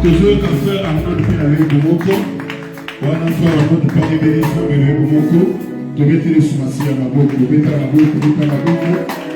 toujours un frère en train de faire avec Bomoko. On a un frère en train de faire des bénédictions avec Bomoko. Tu mettez les soumassis à ma bouche, tu mettez à ma bouche, tu mettez à ma bouche.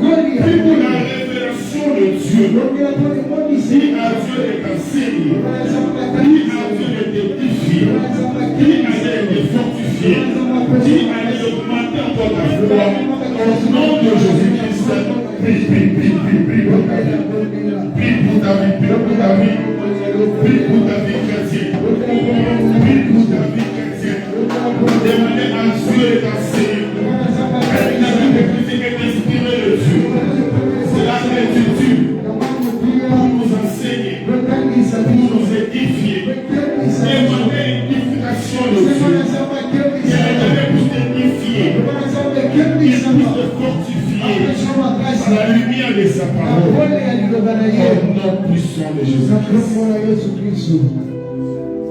Puis pour la révélation de Dieu. Dis à Dieu de t'enseigner. Dis à Dieu de t'édifier. Dis à Dieu de te fortifier. Dis à Dieu d'augmenter encore ta foi. Au nom de Jésus-Christ, prie, prie, prie, prie, prie pour ta vie. Prie pour ta vie, prie pour ta vie. Prie pour ta vie chrétienne. Prie pour ta vie chrétienne. Demandez à Dieu de t'enseigner. Elle n'a vu que tu es inspiré de Dieu. C'est la gratitude pour nous enseigner, pour nous édifier. Demandez l'édification de Dieu. Il a jamais pu t'édifier. Il puisse te fortifier par la lumière de sa parole. Au nom puissant de Jésus-Christ.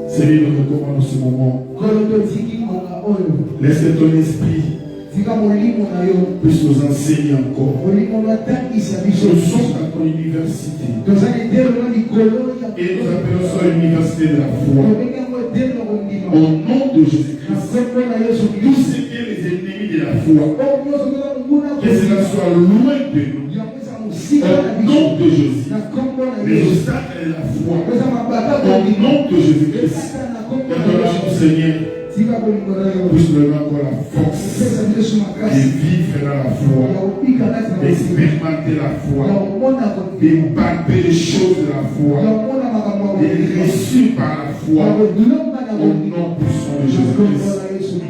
Seigneur, nous recommandons ce moment. Laisse ton esprit puisse nous enseigner encore. Nous sommes dans ton université. Et nous appelons ça l'université de la foi. Au nom de Jésus-Christ, tous ceux qui sont les ennemis de la foi, que cela soit loin de nous. Au nom de Jésus, les obstacles de la foi. Au nom de Jésus-Christ, que Seigneur puisse donner encore la force de vivre dans la foi, d'expérimenter la foi, de palper les choses de la foi, de réussir par la foi. Au nom puissant de Jésus-Christ,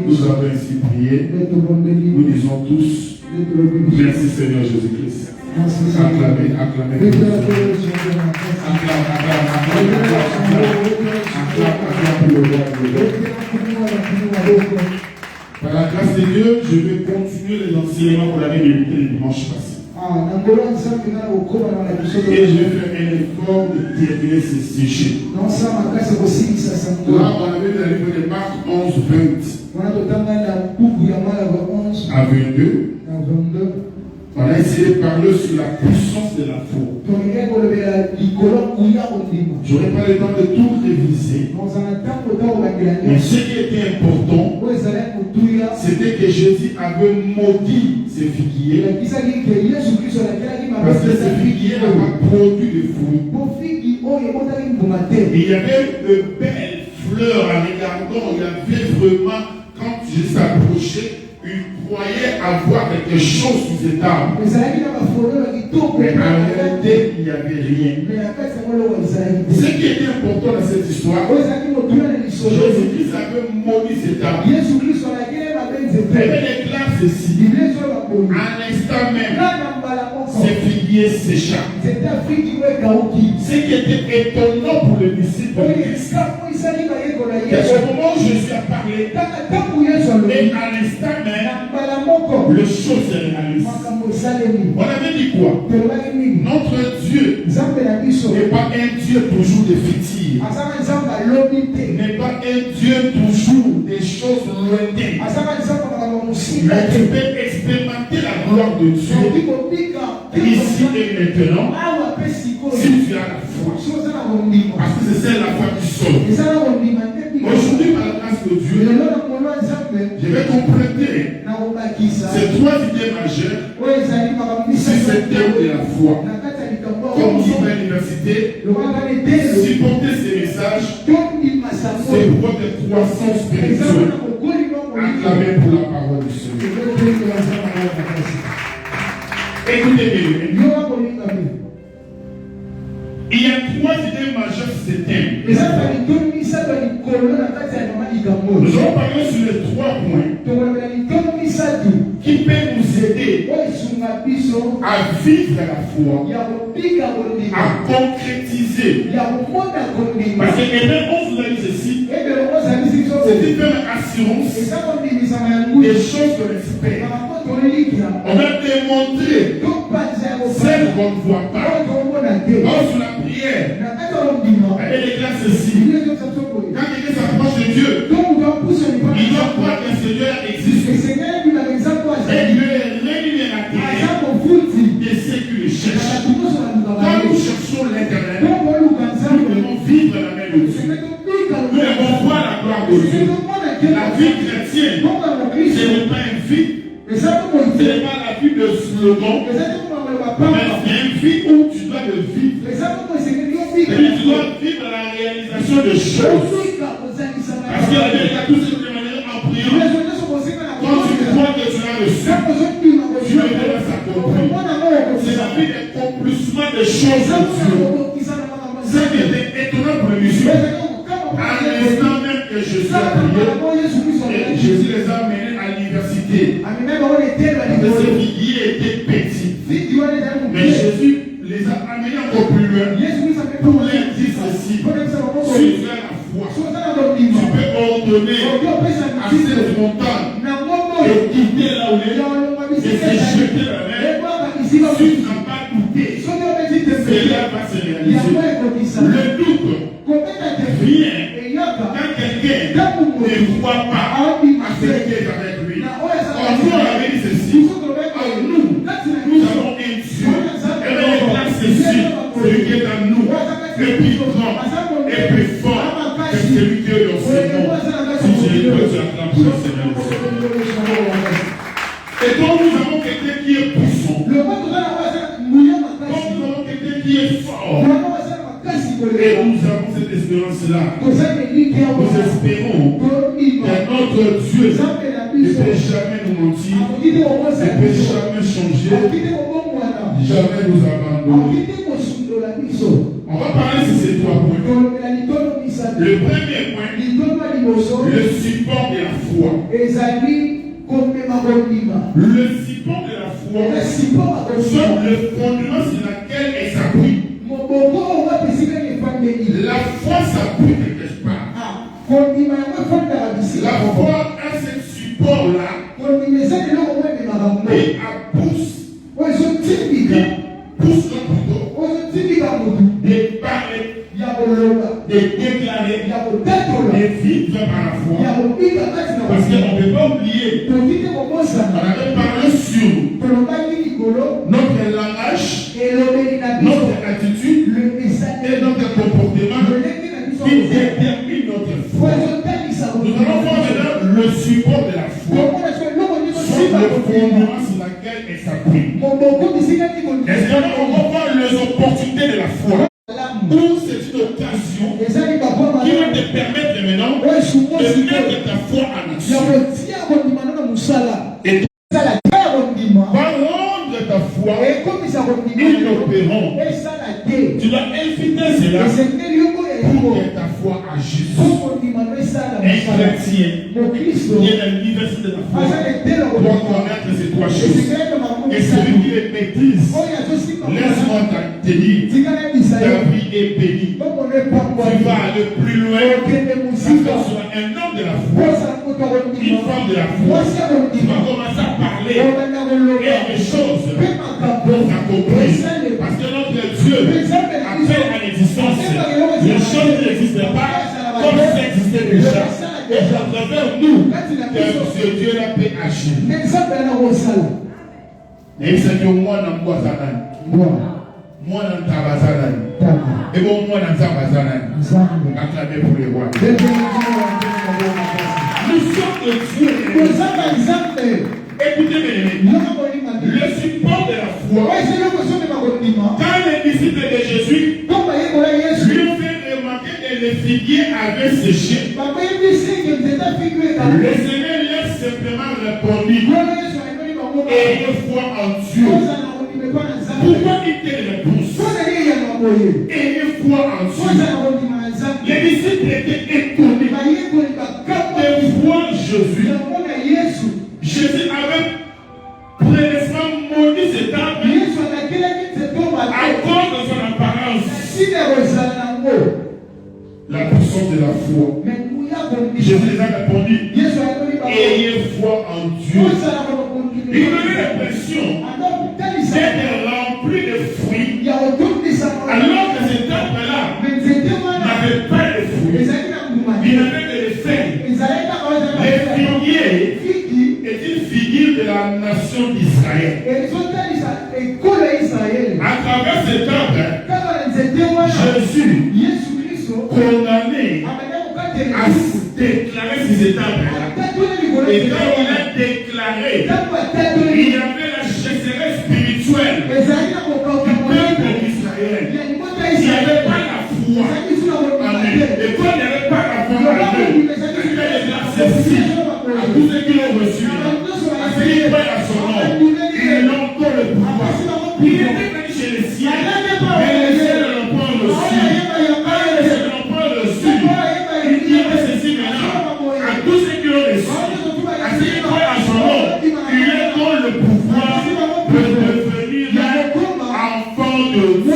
nous avons ainsi prié. Nous disons tous merci Seigneur Jésus-Christ. Acclamez, acclamez. Par la grâce de Dieu, je vais continuer les enseignements qu'on avait débuté le dimanche passé. Et je vais faire un effort de terminer ce sujet. Là, on avait dans le livre de Marc 11, 20 à 22. On a essayé de parler sur la puissance de la foi. Je n'aurai pas le temps de tout réviser. Mais ce qui était important, c'était que Jésus avait maudit ces figuiers. Parce que ces figuiers n'ont pas produit de fruits. Et il y avait de belles fleurs en regardant. Il y avait vraiment, quand Jésus s'approchait, il croyait avoir quelque chose sous cet arbre. Mais en réalité, il n'y avait rien. Ce qui était important dans cette histoire, Jésus-Christ avait maudit cet arbre. Il déclare ceci. À l'instant même, ces figuiers s'échappent. Ce qui était étonnant pour les disciples, qu'à ce moment où Jésus a parlé, et à l'instant même, le chose s'est réalisé. On avait dit quoi? Notre Dieu n'est pas un Dieu toujours de fictifs. N'est pas un Dieu toujours des choses lointaines. Mais tu peux expérimenter la gloire de Dieu ici et maintenant si tu as la foi. Parce que c'est celle la foi qui sauve. Aujourd'hui, par la grâce de Dieu, je vais compléter ces trois idées majeures sur ce thème de la foi. Comme nous sommes à l'université, supporter ces messages, c'est pour votre croissance spirituelle. Acclamez pour la parole du Seigneur. Écoutez bien. Il y a trois idées majeures sur ce thème. Nous allons parler sur les trois points qui peuvent nous aider à vivre la foi, à concrétiser. Parce que on vous a dit ceci, c'est une assurance des choses de l'esprit. On va démontrer celles qu'on ne voit pas. Dans la prière, elle déclare ceci. Quand quelqu'un s'approche de Dieu, il doit croire que le Seigneur existe. Et Dieu est rémunérateur de ceux qui le cherchent. Quand nous cherchons l'Éternel, nous devons vivre la main de Dieu. Nous devons voir la gloire de Dieu. La vie chrétienne, ce n'est pas une vie Ce n'est pas la vie de slogan, mais c'est une vie où tu dois le vivre. Et tu dois vivre la réalisation de choses. Parce qu'il y a tout ce que manière en priant. Quand tu crois que tu as reçu, Dieu va s'accomplir. C'est la vie d'accomplissement des choses de Dieu. C'est qui était étonnant pour les musulmans. À l'instant même que Jésus a prié, Jésus les a amenés à l'université. Parce que ces figuiers étaient petits. Mais Jésus les a amenés encore plus loin pour leur dire ceci. Si tu as la foi, tu peux ordonner à cette montagne et quitter là où elle est et se jeter la mer. Si tu n'as pas douté, cela va se réaliser. Le doute vient quand quelqu'un ne croit pas à ce qui est avec lui. Quand nous on avait dit ceci, nous avons un Dieu, et on place ceci, celui qui est en nous, le plus grand et plus fort que celui qui est dans ce monde. Si tu écoutes, tu acclames pour le Seigneur. Et donc nous avons quelqu'un qui est puissant. Comme nous avons quelqu'un qui est fort. Et nous avons cette espérance-là. Nous espérons que notre Dieu ne peut jamais nous mentir, ne peut jamais changer, jamais nous abandonner. On va parler de ces trois points. Le premier point, le support de la foi. Le support de la foi, c'est le fondement sur lequel elle s'appuie. La foi s'appuie quelque part. La foi a ce support-là et pousse de parler, de déclarer, de vivre par la foi. Parce qu'on ne peut pas oublier, on avait parlé sur notre langage, notre attitude et notre comportement qui détermine notre foi. Nous allons voir maintenant le support de la foi sur le fondement sur lequel elle s'appuie. Est-ce qu'on va voir les opportunités de la foi? Ou c'est une occasion qui va te permettre maintenant de mettre ta foi en action. Et par rendre ta foi inopérante. Tu dois inviter cela pour que ta foi agisse. Un chrétien qui est dans l'université de la foi doit connaître ces trois choses. Et celui qui les maîtrise, laisse-moi te dire, ta vie est bénie. Tu vas aller plus loin. Ça sera un homme de la foi, une femme de la foi. Tu vas commencer à parler et les choses pour s'accomplir. Parce que notre Dieu appelle à l'existence les choses qui n'existent pas comme ça existait déjà. Et à travers nous, que ce Dieu-là peut agir. Et c'est que moi, dans quoi ça donne? Moi, dans Tabazana. Et bon, moi, dans Tabazana. Acclamez pour les rois. Nous sommes de Dieu. Écoutez mes amis, le support de la foi, quand les disciples de Jésus lui ont fait remarquer que les figuiers avaient séché, le Seigneur leur simplement répondu, ayez foi en Dieu. Pourquoi il te réponse? Ayez foi en Dieu. Les disciples étaient étonnés. Quand ils voient Jésus, Jésus avait précisément maudit cet arbre à cause de son apparence. La puissance de la foi. Jésus les a répondu, ayez foi en Dieu. Il donnait l'impression d'être rempli de fruits, alors que cet arbre-là n'avait pas de fruits. Il n'avait que des feuilles. Les figuiers est une figure de la nation d'Israël. À travers cet arbre, Jésus condamné à déclarer sur cet arbre-là. Et quand il a déclaré il y avait la sécheresse spirituelle du peuple d'Israël. Il n'y avait pas la foi en lui. Et quand il n'y avait pas la foi en lui, il y avait l'accessible à tous ceux qui l'ont reçu, à ceux qui croient à son nom. Ils ont encore le pouvoir. Il était venu chez les siens, mais les siens ne l'ont pas reçu. Les siens ne l'ont pas reçu. Il dit ceci maintenant à tous ceux qui l'ont reçu, à ceux qui croient à son nom. Il est dans le pouvoir de devenir enfant de Dieu.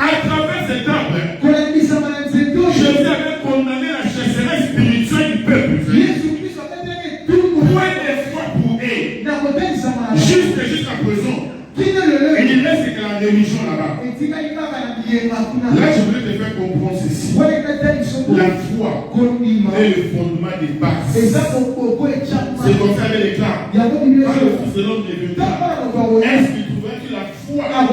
À travers cet arbre, Jésus avait condamné la sécheresse spirituelle du peuple. Point d'espoir pour eux. Jusqu'à présent, il laisse que la religion là-bas. Là, je voulais te faire comprendre ceci. La foi est le fondement des bases. C'est comme ça avec les clans. Quand le Fils de l'homme est venu, est-ce qu'il trouvait que la foi, en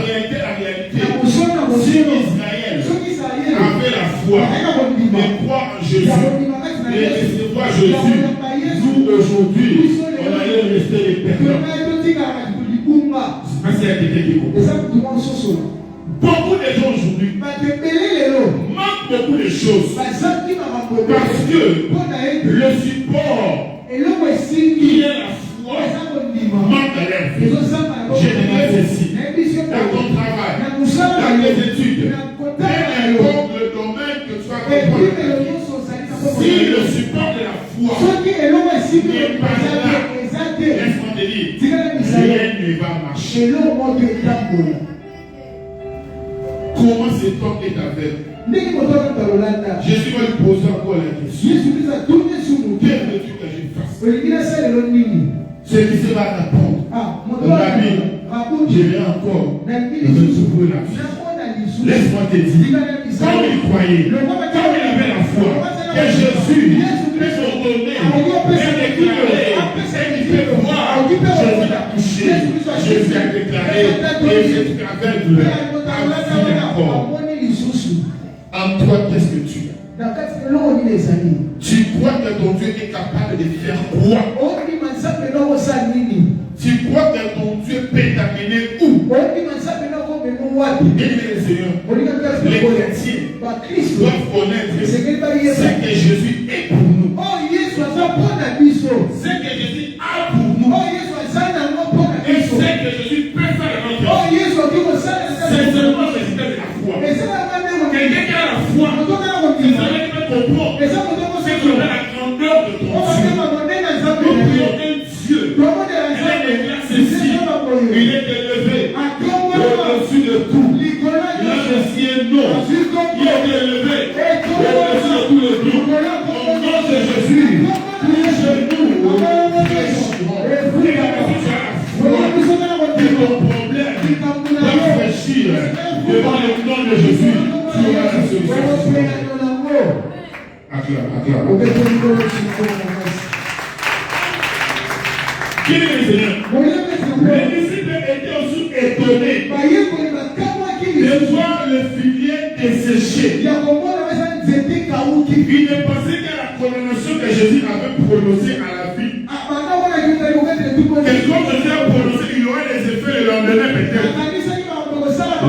réalité, si Israël avait la foi, mais croire en Jésus, et recevoir Jésus, nous aujourd'hui, on allait rester les perdants. C'est à quelqu'un qui comprend. Beaucoup de gens aujourd'hui manquent beaucoup de choses parce que le support qui est la foi manque à l'air. Je dirais ceci, dans ton travail, dans tes études, peu importe le domaine que tu vas comprendre, si le support de la foi n'est pas là, laisse-moi te dire, rien ne va marcher. Comment cet homme est aveugle? Jésus va lui poser encore la question. Quelle veux-tu que je fasse? Celui-ci va répondre. Rabbi, je viens encore de s'ouvrir la vie. Laisse-moi te dire, comme il croyait, comme il avait la foi, que Jésus peut ordonner, peut déclarer, et il peut voir. Jésus a touché, Jésus a déclaré, et Jésus a aveugle. En toi, qu'est-ce que tu as? Tu crois que ton Dieu est capable de faire quoi? Tu crois que ton Dieu peut t'amener où? Bien les Seigneurs, les chrétiens doivent connaître ce que Jésus est pour nous. Ce que Jésus a pour nous. Et ce que Jésus peut faire dans notre vie. C'est seulement le résultat de la foi. Quelqu'un qui a la foi, c'est ça qui peut comprendre. C'est qu'on a la grandeur de ton Dieu. Nous prions un Dieu. Il est ceci. Il est élevé au-dessus de tout. Il a le ciel non. Il est élevé au-dessus de tout le tout. Au nom de Jésus, tous les genoux ton problème va réfléchir devant le nom de Jésus. Tu auras la solution. Acclame. Qui est le Seigneur? Les disciples étaient aussi étonnés de voir le figuier desséché. Ils ne pensaient qu'à la condamnation que Jésus avait prononcée à la vie. Et comme Jésus a prononcé, il y aurait des effets le lendemain peut-être.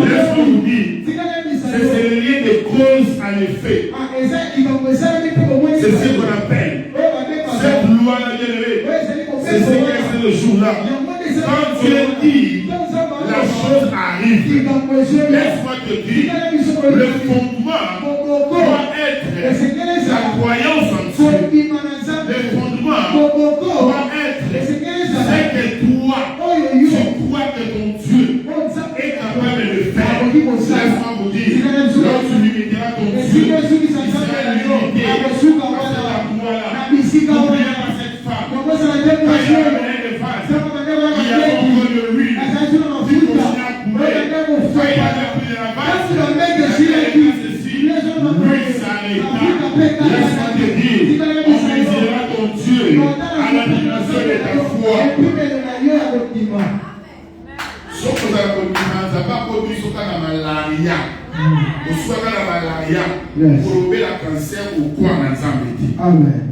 Laisse-moi vous dire, c'est le lien de cause à l'effet. C'est ce qu'on appelle cette loi-là, c'est ce qu'elle fait le jour-là. Quand Dieu dit, la chose arrive. Laisse-moi te dire, le fondement doit être la croyance en Dieu. Le fondement doit être ce que toi, tu crois que ton Dieu est capable de faire. Laisse-moi vous dire, lorsque tu limiteras ton Dieu, il sera limité par cette loi-là. N'oubliez pas cette femme. Quand il y a des vases, il y a encore de l'huile. Tu continues à couler. Quand il y avait pris de la base, il y avait ceci. L'huile s'arrêta. Laisse-moi te dire, on mesura ton Dieu à la dimension de ta foi. Sauf que ça a pas produit sur la malaria. Au soit la malaria, pour lever la cancer au coin dans Zambéti. Amen.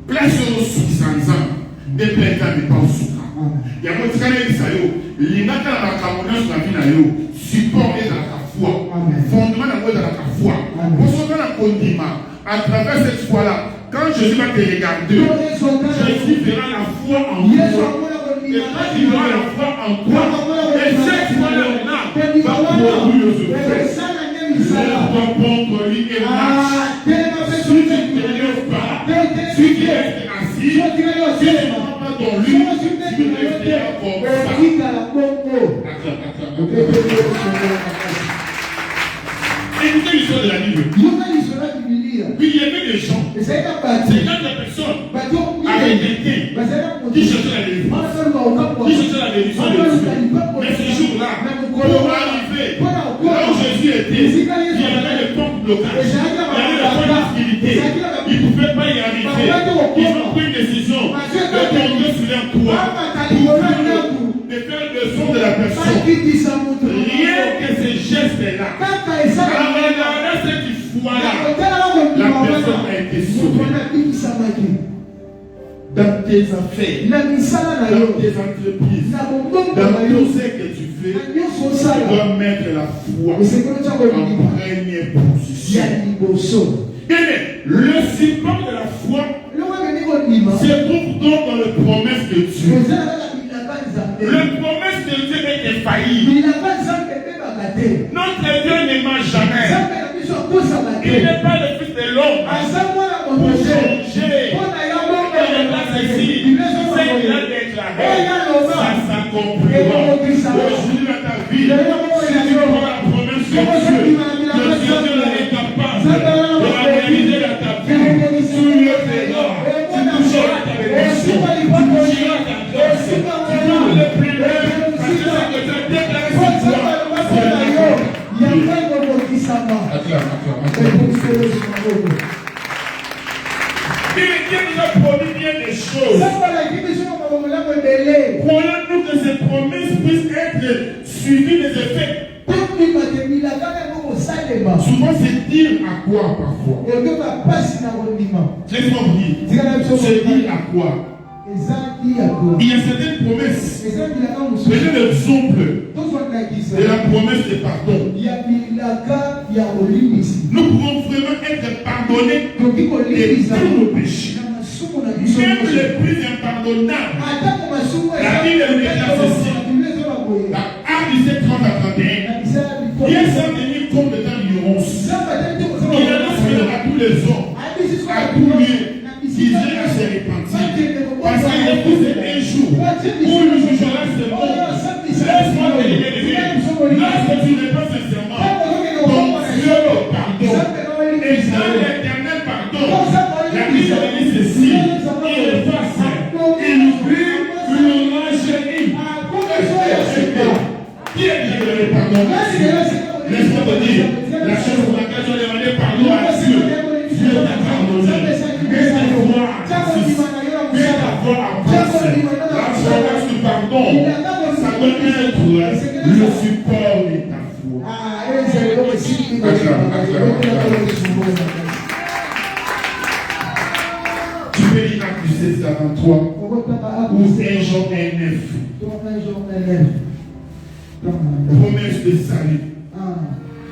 Place au souk sans des plaies mais pas au souk. Il y a mon frère qui s'est l'imaka la macamonia sur la vie na yo, support est dans la foi, fondement dans la foi. Pour ce qu'on a condiment, à travers cette foi-là, quand Jésus va te regarder, Jésus verra la foi en toi. Et quand il verra la foi en toi, et cette foi-là va produire le succès. Ton bon colis et marche. Si tu ne te lèves pas, si tu restes assis, si tu ne vas pas dans lui, tu ne resteras comme ça. Écoutez l'histoire de la Bible. Oui, il y avait des gens, c'est quand des personnes avec des thés qui cherchaient la délivrance, qui cherchaient la délivrance de Dieu. Mais ce jour-là, pour arriver là où Jésus était, il y avait des portes blocages, il y avait des points d'hostilité, ils ne pouvaient pas y arriver. Ils ont pris une décision de tomber sur leur toit pour de faire le son de la personne. Rien que ces gestes-là, alors cette foi-là, la personne a été sauvée. Dans tes affaires, dans tes entreprises, dans tout ce que tu fais, tu dois mettre la foi en première position. Le support de la foi se trouve donc dans les promesses de Dieu. Le promesse de Dieu est infaillible. Notre Dieu ne ment jamais. Il n'est pas le fils de l'homme pour changer. Ici, ce qu'il a déclaré, ça s'accomplira. Aujourd'hui dans ta vie, si tu prends la promesse de Dieu, que Dieu est capable de la réaliser dans ta vie, tu le verras, tu toucheras ta bénédiction, tu toucheras ta grâce, tu vas le plus loin, parce que ce que tu as déclaré sur toi, c'est la Dieu nous a promis bien des choses. Croyons-nous que ces promesses puissent être suivies des effets. Souvent c'est dire à quoi parfois. Laisse-moi vous dire. C'est dire à quoi. Il y a certaines promesses. Prenez l'exemple de la promesse de pardon. Nous pouvons vraiment être pardonnés de tous nos péchés. Même les plus impardonnables. La Bible nous déclare ceci. La Acte 17, 30 à 31. Dieu s'en tenir compte de ta ignorance. Il annonce à tous les hommes, à tous lieux, disait à se repentir. Parce qu'il est posé un jour où il jugera ce monde. Laisse-moi te dire, lorsque tu ne pas sincèrement, ton Dieu le pardonne. Et dans l'éternel pardon, la Bible dit ceci, il efface, il oublie, il rajeunit. Qui est qui veut le pardon? Laisse-moi te dire, la chose pour laquelle je demandé pardon à Dieu, Dieu t'a pardonné. Mais ta foi assiste, mais ta foi avance. La promesse du pardon, ça doit être le support de ta foi. Tu peux lire Acte 17, 43 ou 1 Jean 1:9. Promesse de salut.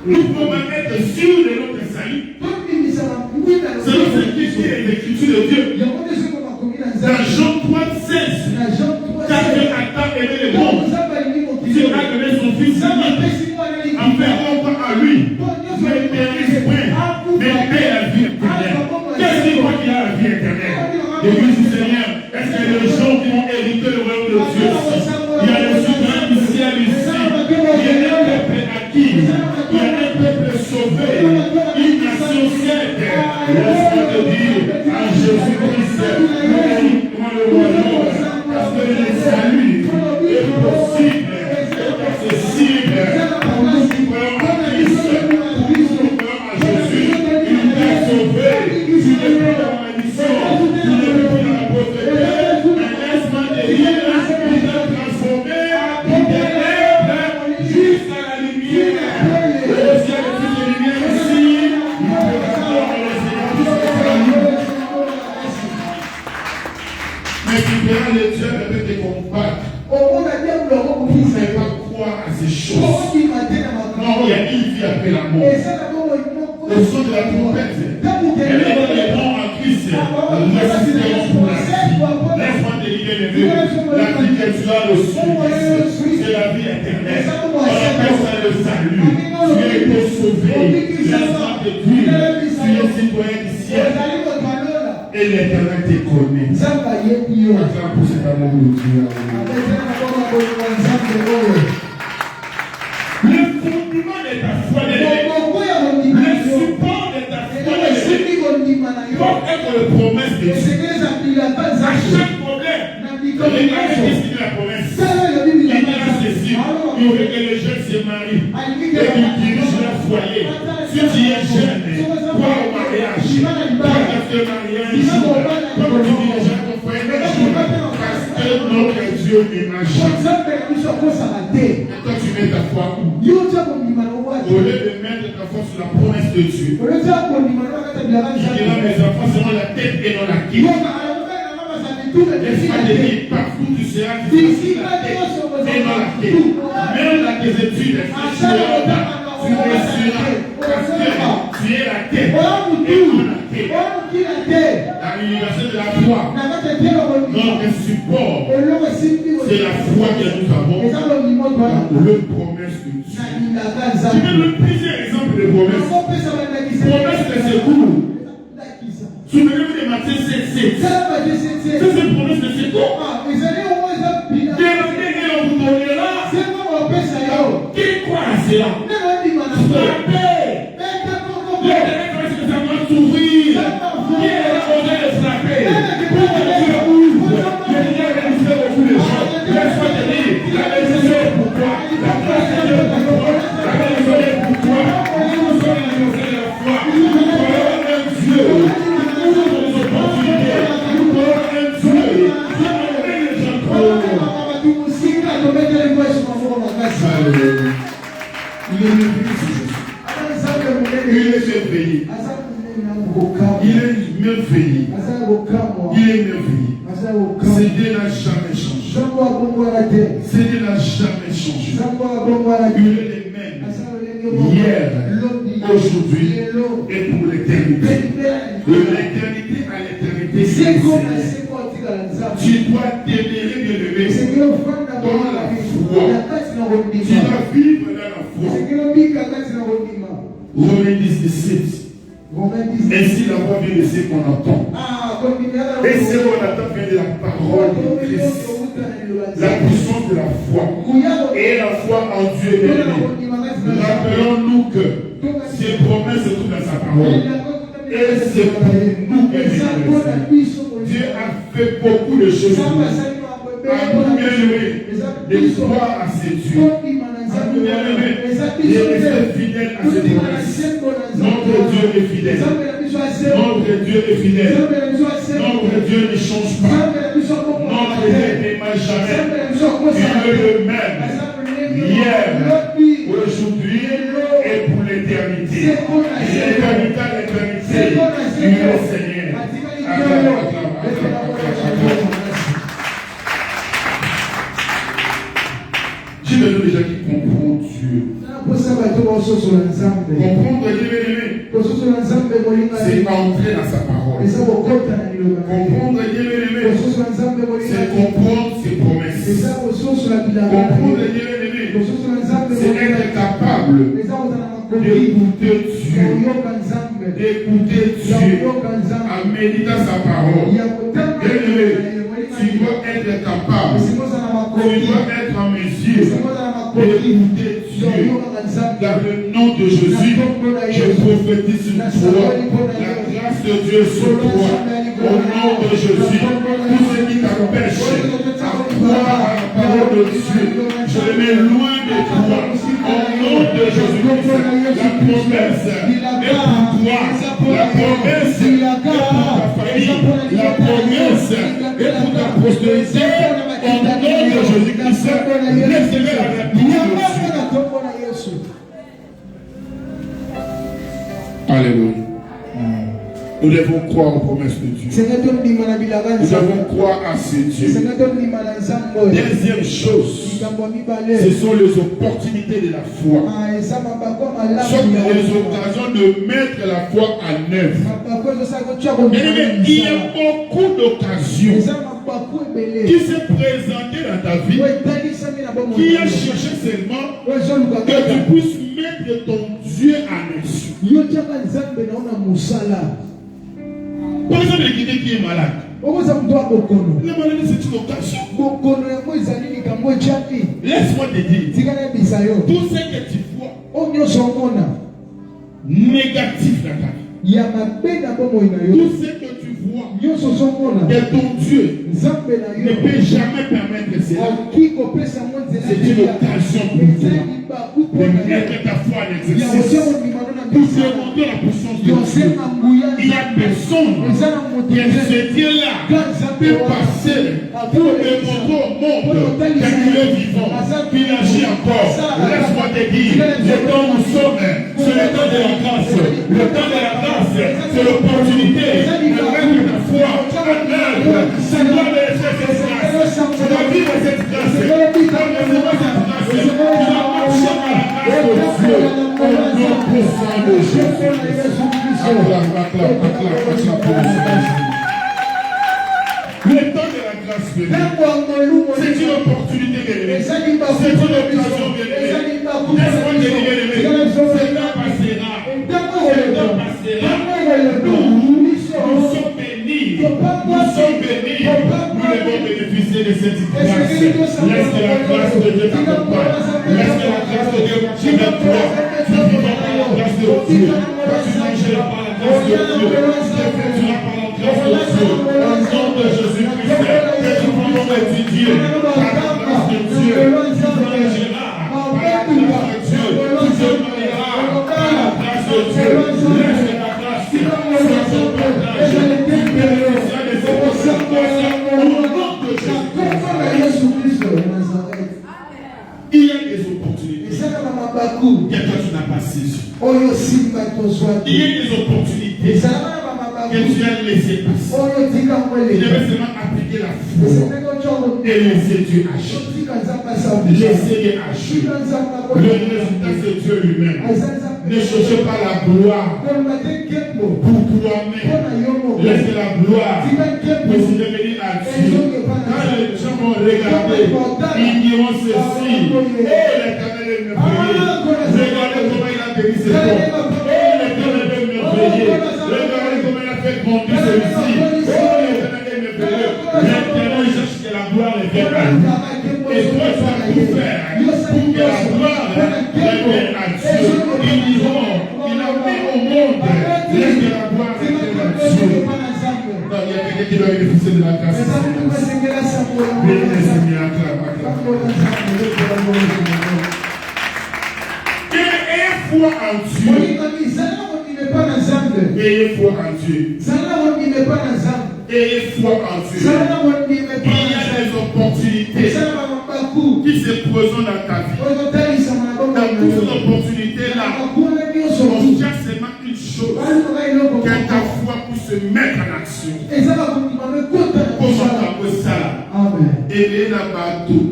Nous pouvons être sûrs de notre salut. Selon ce qui dit les Écritures de Dieu. Dans Jean 3:16, car Dieu a tant aimé le monde, Dieu a donné son Fils unique, enfermons pas à lui, ne périsse point, mais paie la vie éternelle. Qu'est-ce qu'il croit qu'il a la vie éternelle? Et oui, Seigneur, est-ce que les gens qui ont hérité le royaume de Dieu, il y a les souverains du ciel ici, il y a un peuple acquis, il y a un peuple sauvé, une nation sainte. Laisse-moi te dire à Jésus-Christ, nous héritons le royaume, parce que le salut est ne pas croire à ces choses. Non, il y a une vie après la mort. Au son de la trompette, et les bons en Christ ressusciteront pour la vie. Laisse-moi te dire, les vieux, la vie que tu as reçue, c'est la vie éternelle. On appelle ça le salut. Tu as été sauvé. Laisse-moi te dire, tu es citoyen du ciel. Et l'Éternel te connaît. Acclame pour cet amour de Dieu. Le fondement de ta foi, le support de ta foi, doit être la promesse de Dieu. À chaque problème, regardez qu'est-ce qu'il dit la promesse. Il dira ceci, il veut que les jeunes se marient et qu'ils dirigent leur foyer. Si tu es jeune, crois au mariage, crois à ce mariage, comme tu diriges ton foyer, parce que notre Dieu est magique. Et toi, tu mets ta foi où? Au lieu de mettre ta foi sur la promesse de Dieu, il dira mes enfants seront la tête et non la queue. Laisse-moi te dire, partout tu seras, tu seras la tête et non la queue. Même dans tes études, tu réussiras parce que tu es la tête et non la queue. À l'université de la foi, notre support, c'est la foi que nous avons dans le promesse de Dieu. Je vais donner plusieurs exemples de promesses. Promesse de secours. Souvenez-vous de Matthieu 7:7. C'est une promesse de secours. Demandez et on vous donnera. Qui croit à cela? Frappez. L'Éternel commence que ça va s'ouvrir. Qui est là au lieu de frapper? Pour que Dieu ouvre. Le Seigneur va nous faire beaucoup de choses. Laisse-moi te dire, la bénédiction est pour toi. La grâce de Dieu est pour toi. La bénédiction est pour toi. Nous sommes les conseils de la foi. Nous croyons un Dieu. Nous avons des opportunités. Nous croyons un Dieu. Dieu emmène les gens croire. Il est merveilleux. Il est merveilleux. Il est merveilleux. C'est Dieu n'a jamais changé. C'est Dieu n'a jamais changé. Il est le même hier, aujourd'hui et pour l'éternité. De l'éternité à l'éternité, c'est le Seigneur. Tu dois t'aimer, bien-aimé, dans la foi. Tu dois vivre dans la foi. Romains 10:17. Ainsi la voix vient de ce qu'on entend. Et ce qu'on entend vient de la parole de Christ. La puissance de la foi. Et la foi en Dieu est bénie. Rappelons-nous que ces promesses se trouvent dans sa parole. Et c'est pour nous que Dieu a fait beaucoup de choses pour nous. À nous bien-aimés, de croire à ces dieux. À nous bien-aimés, de rester fidèles à ces promesses. Notre Dieu est fidèle. Notre Dieu est fidèle. Notre Dieu ne change pas. Notre Dieu n'aime jamais. Il est le même. Hier, aujourd'hui et pour l'éternité. L'éternité à l'éternité. Il est le Seigneur. J'ai besoin des gens qui comprennent Dieu. Comprendre Dieu, c'est entrer dans sa parole. Comprendre Dieu, c'est comprendre ses promesses. Comprendre Dieu, c'est être capable d'écouter Dieu. D'écouter Dieu en méditant sa parole. Tu dois être capable. Tu dois être en mesure d'écouter Dieu. Dans le nom de Jésus, je prophétise sur toi. La grâce de Dieu sur toi. Au nom de Jésus, tout ce qui t'empêche à croire à la parole de Dieu, je le mets loin de toi. Au nom de Jésus-Christ, la promesse est pour toi. La promesse est pour ta famille. La promesse est pour ta postérité. Au nom de Jésus-Christ, laissez-le à la parole de Dieu. Alléluia. Nous devons croire aux promesses de Dieu. Nous devons croire à ces dieux. Deuxième chose, ce sont les opportunités de la foi. Ce sont les occasions de mettre la foi en œuvre. Il y a beaucoup d'occasions qui se présentaient dans ta vie, qui a cherché seulement que tu puisses mettre ton Dieu en action. Par exemple, quelqu'un qui est malade. La maladie, c'est une occasion. Laisse-moi te dire, tout ce que tu vois négatif dans ta vie, tout ce que tu vois de ton Dieu ne peut jamais permettre cela. C'est une occasion pour toi de mettre ta foi en exercice, pour demander la puissance de Dieu. Il n'y a personne qui ce Dieu-là peut passer pour démontrer au monde qu'il est vivant, qu'il agit encore. Laisse-moi te dire, le temps où nous sommes, c'est le temps de la grâce. Le temps de la grâce, c'est l'opportunité de mettre ta foi en œuvre. Tu dois laisser cette grâce. Tu dois vivre cette grâce. Tu dois recevoir cette grâce. Tu dois marcher par la grâce de Dieu. Au nom puissant de Jésus. Acclame pour Jésus. Le temps de la grâce, c'est une opportunité de c'est une occasion de laisse-moi te dire, ce temps passera. Ce temps passera. Nous sommes bénis. Nous sommes bénis. Nous devons bénéficier de cette grâce. Laisse que la grâce de Dieu t'accompagne. Laisse que la grâce de Dieu t'aide toi. Tu vivras par la grâce de Dieu. Tu marcheras par la grâce de Dieu. Tu effectueras par la grâce de Dieu. Au nom de Jésus-Christ, que tu pourras étudier par la grâce de Dieu. Tu voyageras par la grâce de Dieu. Tu te marieras par la grâce de Dieu. Laisse que la grâce soit ton partage. Tu bénéficieras de cette circonstance au nom de Jésus-Christ. Il y a des opportunités que toi tu n'as pas saisi. Il y a des opportunités que tu as laissé passer. Tu devais seulement appliquer la foi et laisser Dieu agir. Laisser Dieu agir. Le résultat, c'est Dieu lui-même. Ne cherchez pas la gloire pour toi-même. Laissez la gloire pour se devenir à Dieu. Quand les gens vont regarder, ils diront ceci. Oh, l'Éternel est merveilleux. Regardez comment il a béni ses corps. Oh, l'Éternel est merveilleux. Regardez comment il a fait grandir celui-ci. Oh, l'Éternel est merveilleux. L'Éternel cherche que la gloire revienne à lui. Et toi, tu vas tout faire pour que la gloire revienne à Dieu. Ils diront, il a mis au monde. Laisse que la gloire revienne à Dieu. Non, il y a quelqu'un qui doit bénéficier de la grâce. Bénis le Seigneur, acclame. Ayez foi en Dieu. Ayez foi en Dieu. Ayez foi en Dieu. Il y a des opportunités qui se présentent dans ta vie. Dans toutes ces opportunités-là, on cherche seulement une chose, que ta foi puisse se mettre en action. Comment tu as ça? Et là, bateau,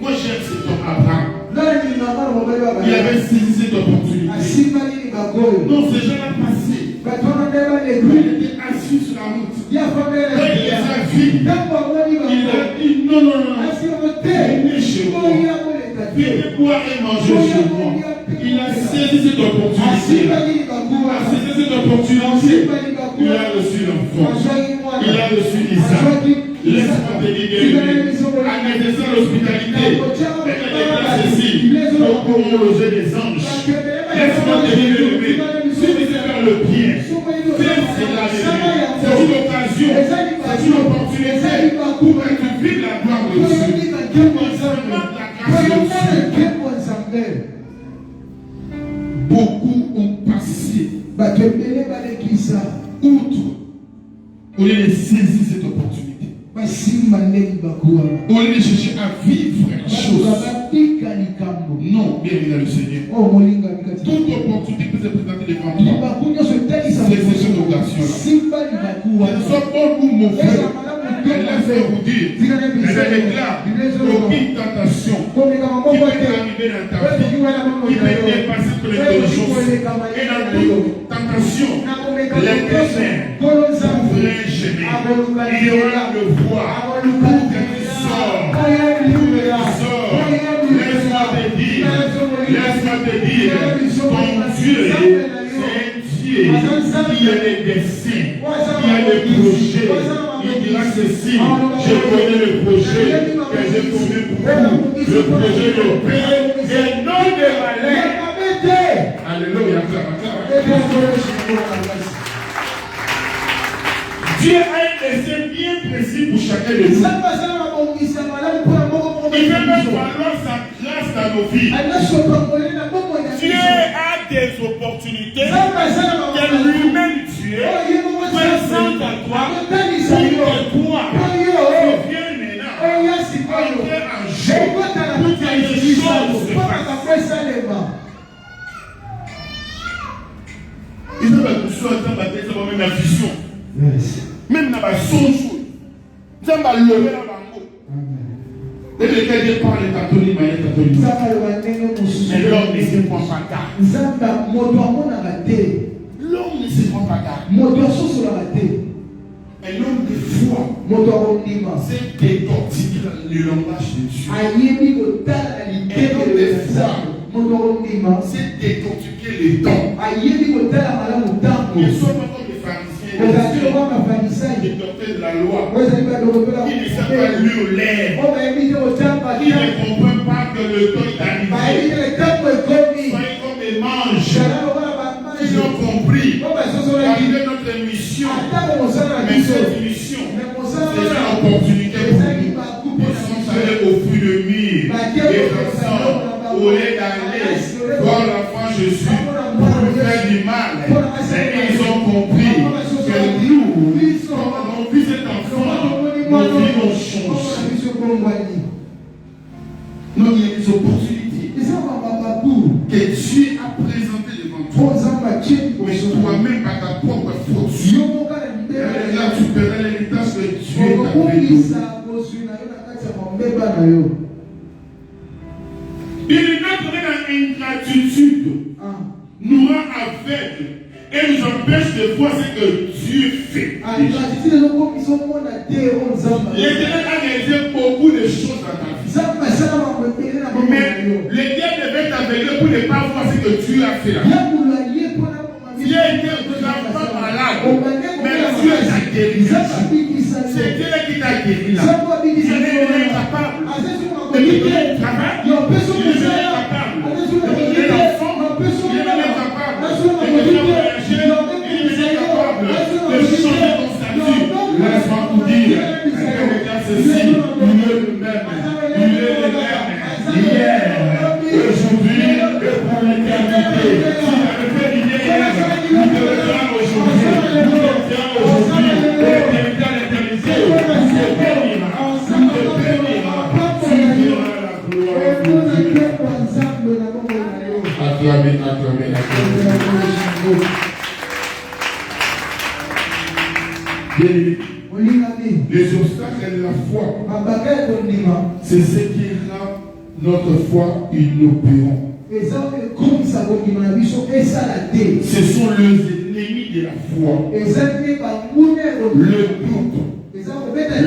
moi j'aime cet homme Abraham. Il avait saisi cette opportunité. Non, ces gens-là passé. Il était assis sur la route. Quand il les a vus, il a dit non, venez chez moi. Venez boire et manger chez moi. Il a saisi cette opportunité. Il a reçu l'enfant. Il a reçu Isaac. Laisse-moi te dire, en exerçant l'hospitalité, elle déplace ici pour loger des anges. Laisse-moi te dire, si tu sais faire le bien, fais cela. C'est une occasion, c'est une opportunité pour que tu vives la gloire de Dieu, pour expérimenter la grâce de Dieu. Beaucoup ont passé outre au lieu de saisir cette opportunité. Au lieu de chercher à vivre la chose, Non, bien dans le Seigneur. Toute opportunité qui se présente devant toi, c'est cette occasion-là. Ne sois pas vous, mon frère. Laisse vous dire, elle déclare aucune tentation qui peut arriver dans ta vie, qui peut dépasser toutes les choses. Et dans toute tentation, l'Éternel ouvre un chemin. Il y aura le voie pour que tu sors. Laisse-moi te dire, ton Dieu, c'est un Dieu qui a des desseins, qui a des projets. Il dira ceci, je connais le projet que j'ai connu pour vous, le projet de paix et non de malheur. Alléluia. Dieu a un dessein bien précis pour chacun de nous. Il veut même valoir sa grâce dans nos vies. Dieu a des opportunités que lui-même Dieu présente à toi pour que toi, tu viennes maintenant entrer en jeu pour que les choses se passent. Il faut que tu sois en train de faire même la vision. Même dans la songe. Tu vas lever la bango. Et le cas de parler catholique, mais l'homme ne se prend pas garde. L'homme ne se prend pas garde. Et l'homme de foi, c'est décortiquer le langage de Dieu. Et l'homme de foi, c'est décortiquer les dons. Ne sois pas comme les pharisiens, les docteurs de la loi, qui ne savent pas lire l'air, qui ne comprennent pas que le temps est arrivé. Soyez comme des manches. Ils ont compris. Arriver notre mission. Mais cette mission, c'est une opportunité pour nous. Ils sont allés au fruit de mire. Les enfants, au lieu d'aller voir l'enfant Jésus pour lui faire du mal, mais ils ont compris que nous, quand on vit cet enfant, nos vies ont changé. Donc il y a des opportunités que Dieu a présentées devant toi. Mais toi-même, par ta propre force, là tu perds l'héritage que Dieu t'a donné. Il est notre ingratitude nous rend aveugles et nous empêche de voir ce que Dieu fait. L'Éternel a réalisé beaucoup de choses dans ta vie. Mais le diable devait t'aveugler pour ne pas voir ce que Dieu a fait là. Dieu était vraiment malade, mais Dieu t'a guéri. C'est Dieu qui t'a guéri là. Il est capable de te donner le travail. Il est capable de te donner l'enfant. Il est capable de te voyager. Il est capable de changer ton statut. Laisse-moi vous dire, regarde ceci, nous le même. Il est le même. Hier, aujourd'hui et pour l'éternité. Si tu avais fait hier, nous te retrouvons aujourd'hui. Nous te retrouvons aujourd'hui. L'éternité à l'éternité. Nous te bénira. Nous te bénira. Tu verras la gloire de Dieu. Acclamez, acclamez, acclamez. Les obstacles de la foi, c'est ce qui rend notre foi inopérante. Ce sont les ennemis de la foi. Le doute,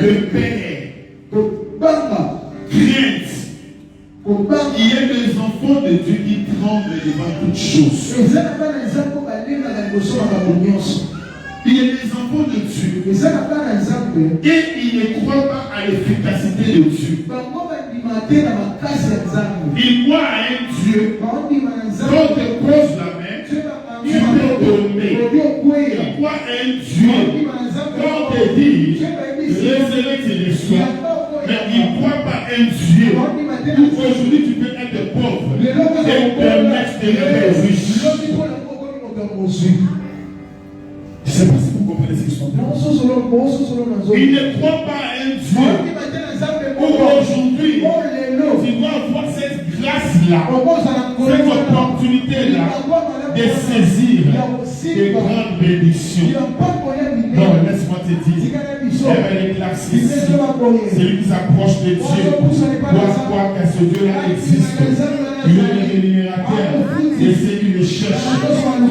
le père, crainte. Il y a des enfants de Dieu qui tremblent devant toutes choses. Il y a des enfants de Dieu et ils ne croient pas à l'efficacité de Dieu. Ils croient à un Dieu. Quand te pose la main, tu peux donner. Ils croient à un Dieu. Quand te dit, recevez tes reçois. Mais ils ne croient pas à un Dieu. Aujourd'hui, tu peux être pauvre et permettre de devenir riche. Je ne sais pas si vous comprenez ce que je suis en train de dire. Il ne croit pas à un Dieu. Aujourd'hui, tu dois avoir cette grâce chance-là, cette opportunité-là de saisir de grandes bénédictions. Non, laisse-moi te dire, elle éclaircisse ici. Celui qui s'approche de Dieu doit croire que ce Dieu-là existe. Il est le rémunérateur de ceux qui le cherchent. Tu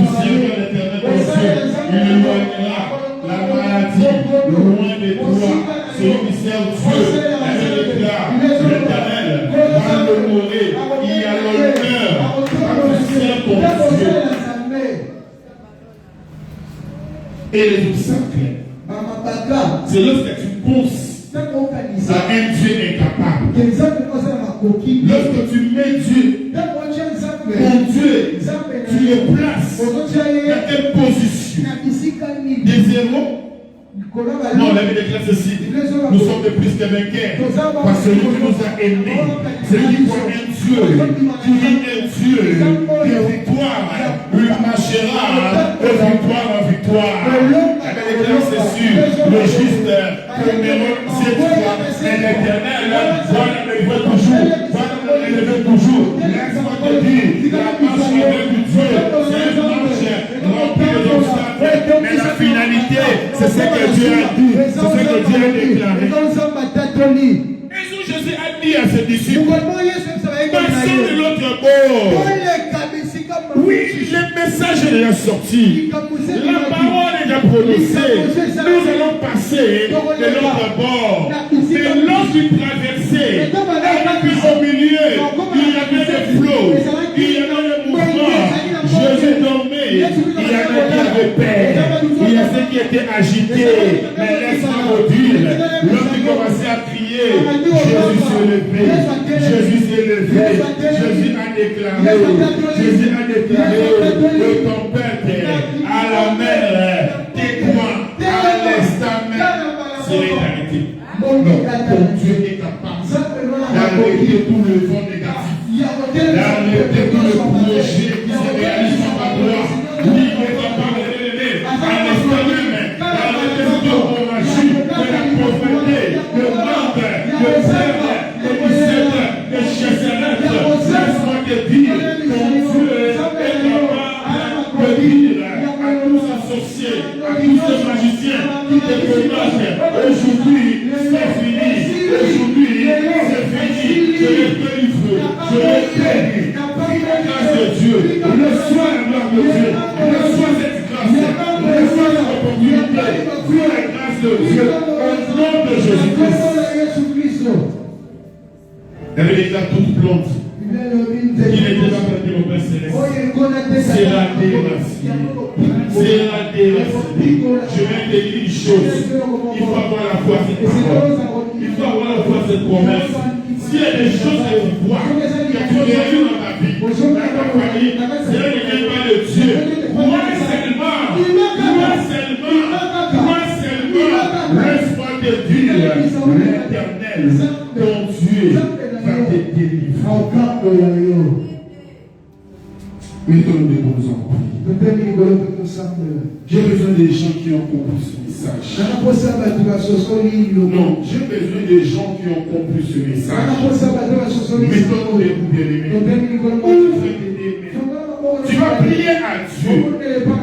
serviras l'Éternel ton Dieu. Il éloignera la maladie loin de toi. Celui qui sert Dieu, elle déclare l'Éternel va l'honorer. Il y a l'honneur quand tu sers ton Dieu. Et les obstacles, c'est lorsque tu penses à un Dieu incapable. Lorsque tu mets Dieu, ton Dieu, tu le places dans quelle position? Des zéros? Non, la Bible déclare ceci. Nous sommes de plus que vainqueurs. Parce que celui qui nous a aimés, celui qui voit un Dieu, qui est un Dieu de victoire, il marchera de victoire en victoire. La Bible déclare ceci. Le juste demeure cette fois. Mais l'Éternel va l'élever toujours. Va l'élever toujours. Laisse-moi te dire, la marche avec Dieu, c'est une marche remplie d'obstacles. Mais la finalité, c'est ce que Dieu a dit, c'est ce que Dieu a déclaré. Un jour, Jésus a dit à ses disciples, passons de l'autre bord. Oui, le message est déjà sorti. La parole est déjà prononcée. Nous allons passer de l'autre bord. Mais lorsqu'il traversait, au milieu, il y avait des flots, il y avait des mouvements. Jésus dormait, il y avait qui avaient peur, il y a ceux qui étaient agités. Mais laisse-moi vous dire, lorsqu'il commençait à crier, Jésus s'est levé, Jésus s'est levé, Jésus a déclaré, le tempête à la mer, tais-toi, à l'instant même, c'est l'éternité. Donc Dieu est capable d'arrêter tout le vent négatif, d'arrêter tout le projet qui se réalise sur ma droite. Oui, il est capable de l'aider à l'instant même, d'arrêter tout le magie, de la pauvreté, le manque, le zèle, le disette, le chasserette. Laisse-moi te dire, ton Dieu est capable de dire à tous les associés, à tous les magiciens qui te connaissent, aujourd'hui, c'est fini. Aujourd'hui, c'est fini. Je les délivre. Je les bénis. La grâce de Dieu. Reçois la gloire de Dieu. Reçois cette grâce. Reçois cette opportunité. Reçois la grâce de Dieu. Au nom de Jésus-Christ. Elle déclare toute plante qui n'était pas plantée au Père Céleste sera déracinée. Sera déracinée. Je vais te dire une chose. Il faut avoir la foi à cette parole. Il faut avoir la foi à cette promesse. S'il y a des choses que tu vois, que tu réalises dans ta vie, dans ta famille, c'est là qu'il n'y a pas de Dieu. Moi seulement, laisse-moi te dire, l'Éternel, ton Dieu, va te délivrer. Mettons-nous debout, nous en prions. J'ai besoin des gens qui ont compris ce message. Non, j'ai besoin des gens qui ont compris ce message. Mettons-nous debout, bien-aimés. Tu vas prier à Dieu.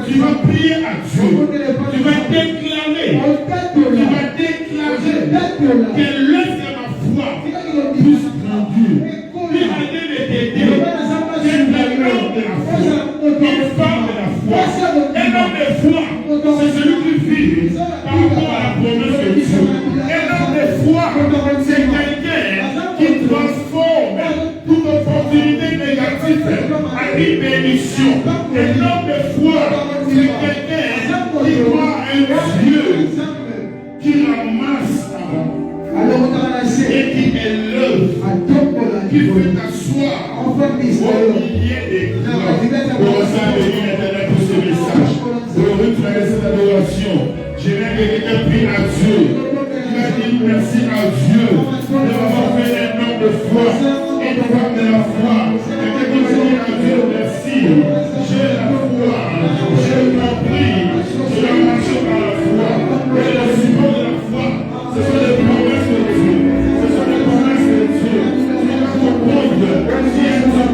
Tu vas prier à Dieu. Tu vas déclarer. Que l'œuvre de ma foi puisse grandir. Il m'a dit de t'aider. Une femme de la foi, un homme de foi, c'est celui qui vit par rapport à la promesse de Dieu. Un homme de foi, c'est quelqu'un qui transforme toute opportunité négative en une bénédiction. Un homme de foi, c'est quelqu'un qui croit un Dieu qui ramasse et qui élève, qui fait t'asseoir au milieu des cœurs. Pour ça, béni l'Éternel pour ce message. Pour retirer cette adoration, je viens que quelqu'un prie à Dieu. Il a dit merci à Dieu de m'avoir fait un homme de foi, une femme de la foi. Quelqu'un qui va dire à Dieu merci. J'ai la foi, j'ai compris, je dois marcher par la foi. Et le support de la foi, ce sont les promesses de Dieu. Ce sont les promesses de Dieu. Tu dois comprendre si elles sont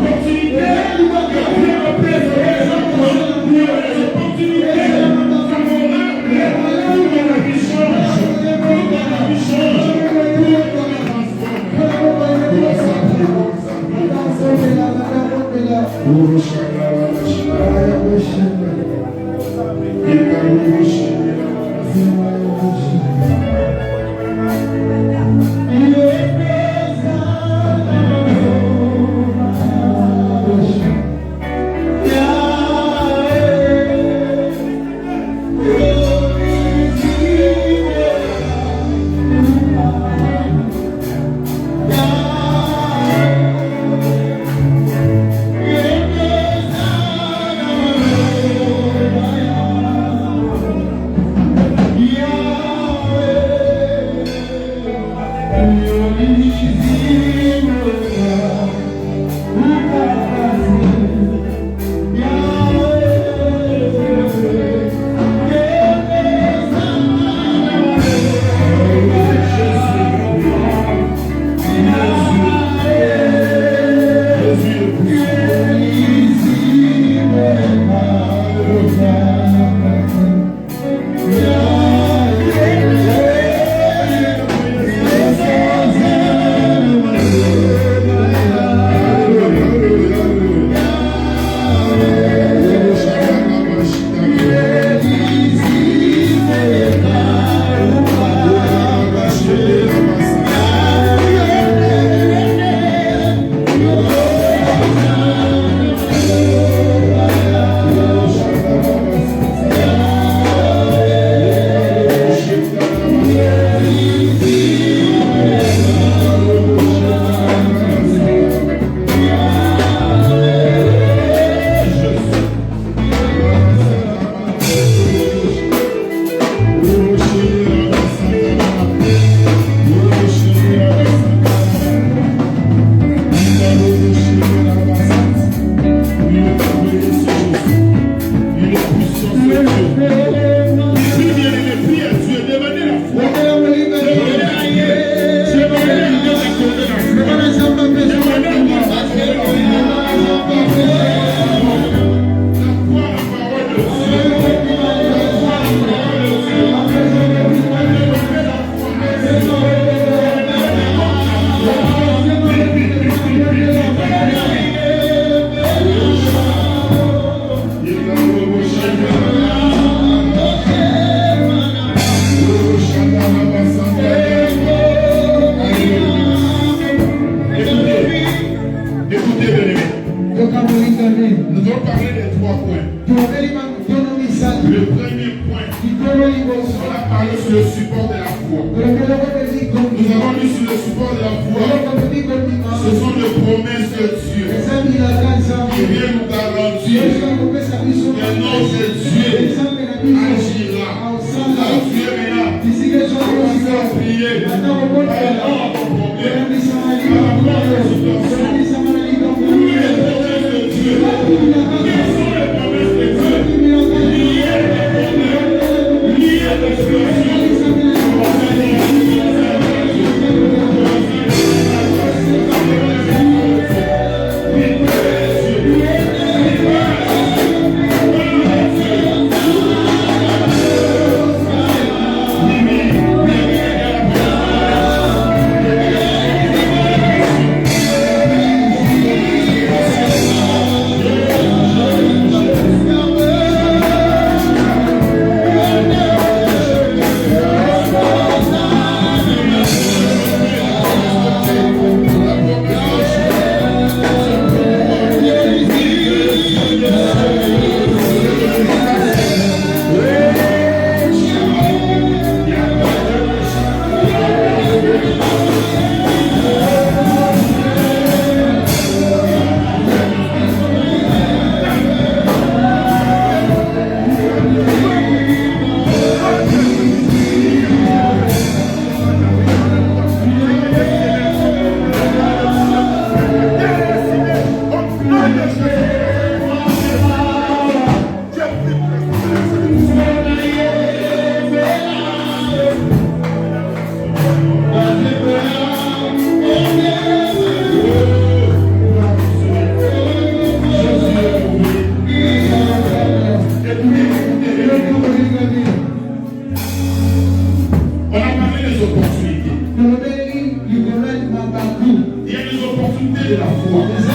de la foi.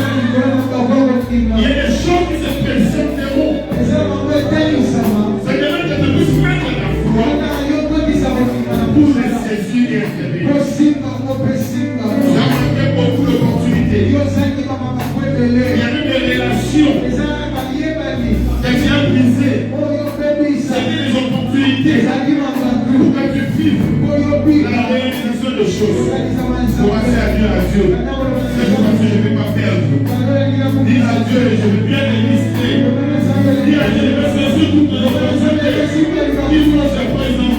Il y a des Dieu, c'est parce que je ne vais pas perdre. Dis à Dieu, je veux bien exister. Dis à Dieu, je vais saisir toutes les opportunités qui vont se présenter.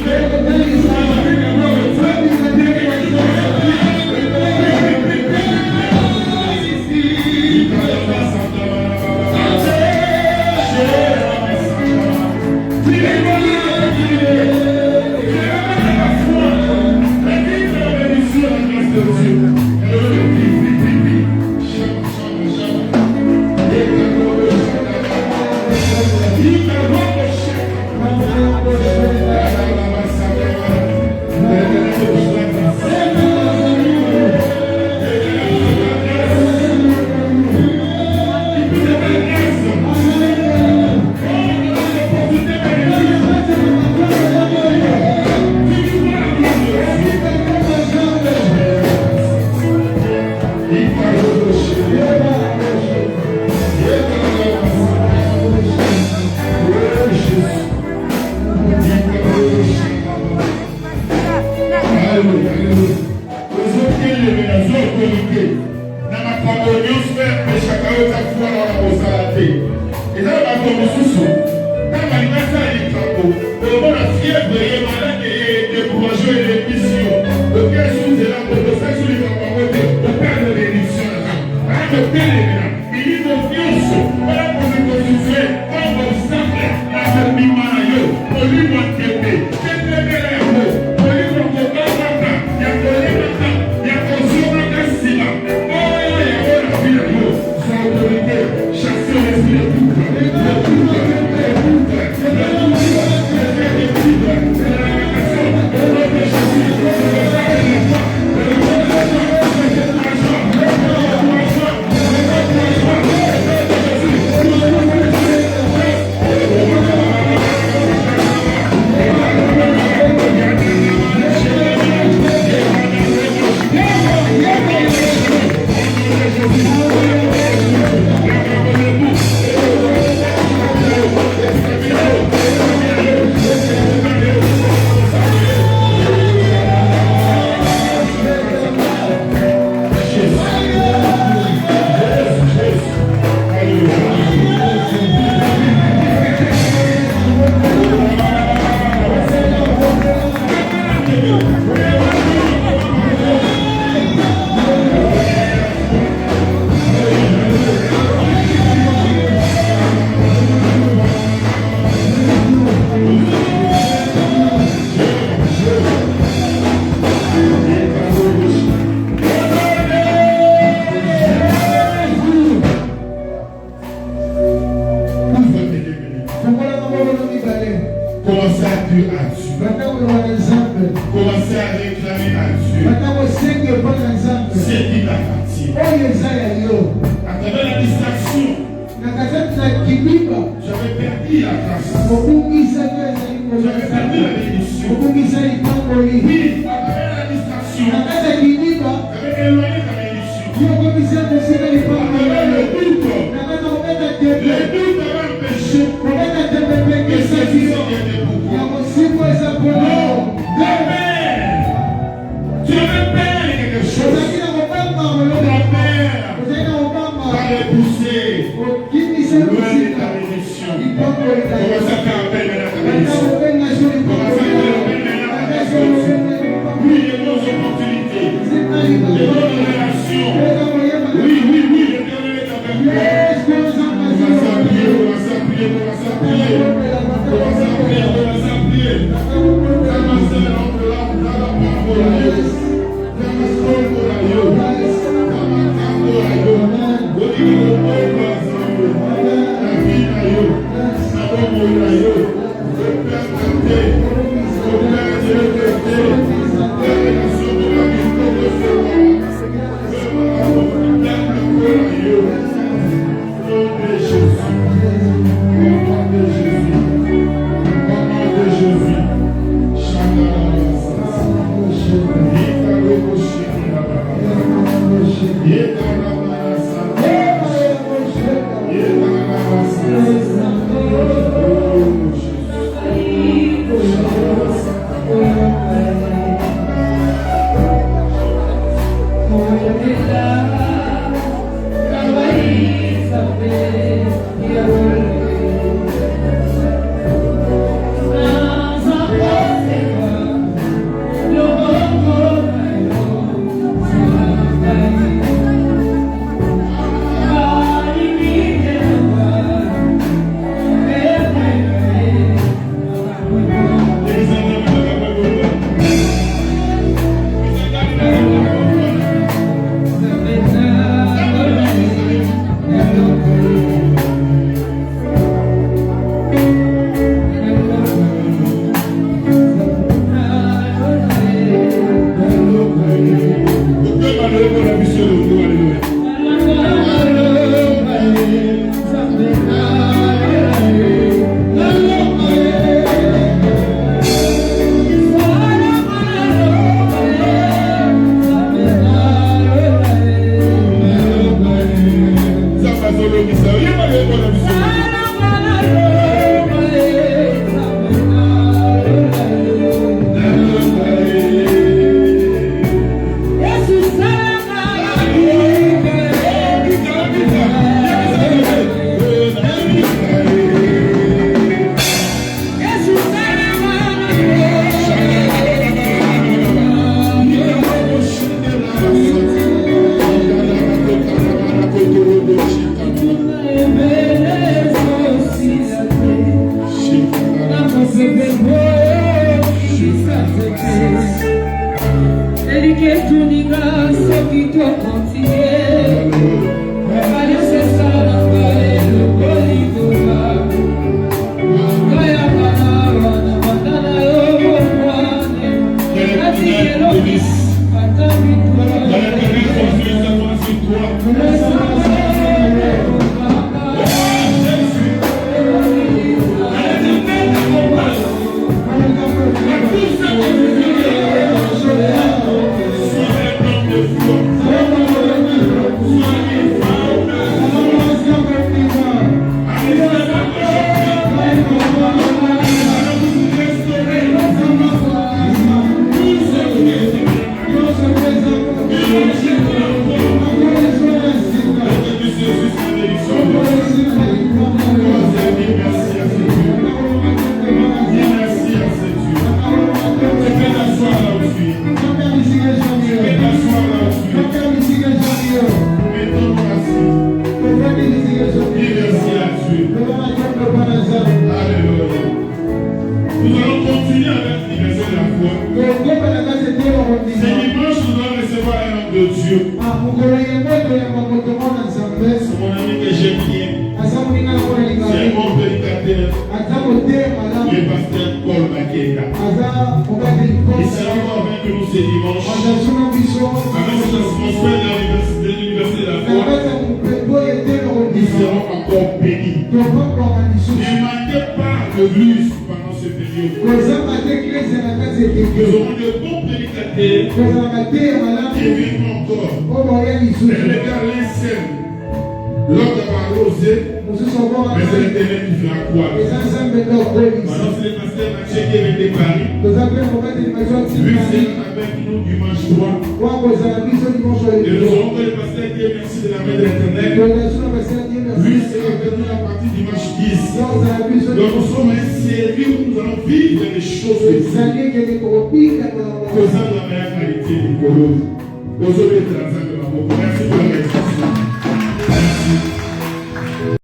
Merci pour la